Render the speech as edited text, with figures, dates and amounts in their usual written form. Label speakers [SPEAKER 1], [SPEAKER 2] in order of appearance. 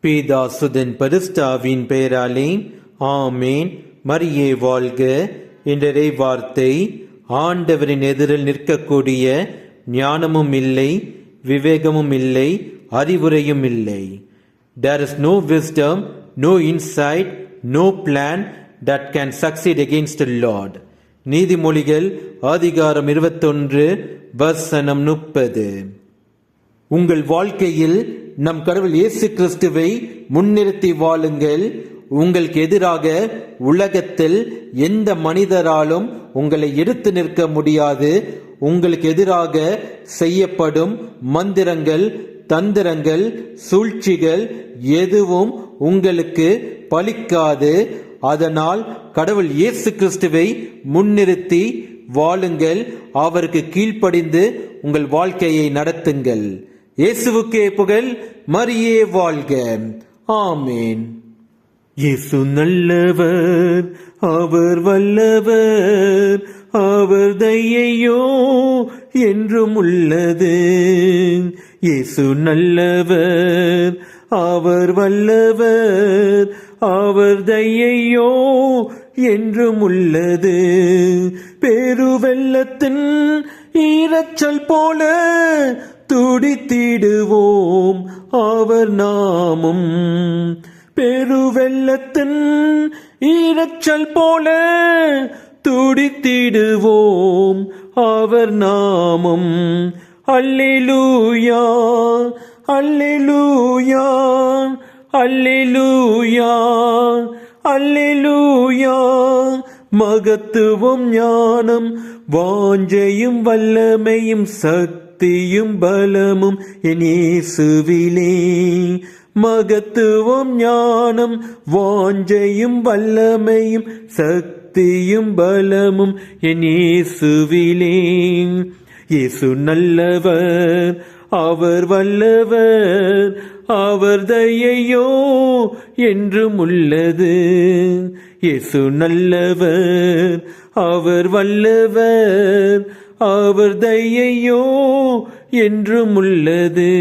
[SPEAKER 1] பிதா சுதன் பரிசுத்தாவின் பெயராலே ஆமேன். மரியே வாழ்க. என்ற வார்த்தை ஆண்டவரின் எதிரில் நிற்கக்கூடிய ஞானமும் இல்லை, விவேகமும் இல்லை, அறிவுரையும் இல்லை. There is no wisdom, no insight, no plan that can succeed against the Lord. நீதிமொழிகள் அதிகாரம் 21 வசனம் 30. உங்கள் வாழ்க்கையில் நம் கடவுள் இயேசு கிறிஸ்துவை முன்னிறுத்தி வாழுங்கள். உங்களுக்கு எதிராக உலகத்தில் எந்த மனிதராலும் உங்களை எடுத்து நிற்க முடியாது. உங்களுக்கு எதிராக செய்யப்படும் மந்திரங்கள், தந்திரங்கள், சூழ்ச்சிகள் எதுவும் உங்களுக்கு பலிக்காது. அதனால் கடவுள் இயேசு கிறிஸ்துவை முன்னிறுத்தி வாழுங்கள். அவருக்கு கீழ்ப்படிந்து உங்கள் வாழ்க்கையை நடத்துங்கள். இயேசுவுக்கே புகழ். மரியே வாழ்க. ஆமேன். இயேசு நல்லவர், அவர் வல்லவர், அவர் தயையோ என்றும் உள்ளது. இயேசு நல்லவர், அவர் வல்லவர், அவர் தயையோ என்றும் உள்ளது. பெருவெள்ளத்தின் ஈரச்சல் போல துடித்திடுவோம் அவர் நாமம். பெருவெள்ளத்தின் ஈரச்சல் போல துடித்திடுவோம் அவர் நாமம். அல்லேலூயா, அல்லேலூயா, அல்லேலூயா, அல்லேலூயா. மகத்துவம், ஞானம், வாஞ்சையும் வல்லமையும் சக்தியும் பலமும் என் இயேசுவிலே. மகத்துவம், ஞானம், வாஞ்சையும் வல்லமையும் சக்தியும் பலமும் என் இயேசுவிலே. இயேசு நல்லவர், அவர் வல்லவர், அவர் தயையோ என்றும் உள்ளது. இயேசு நல்லவர், அவர் வல்லவர், அவர் தயையோ என்றும் உள்ளது.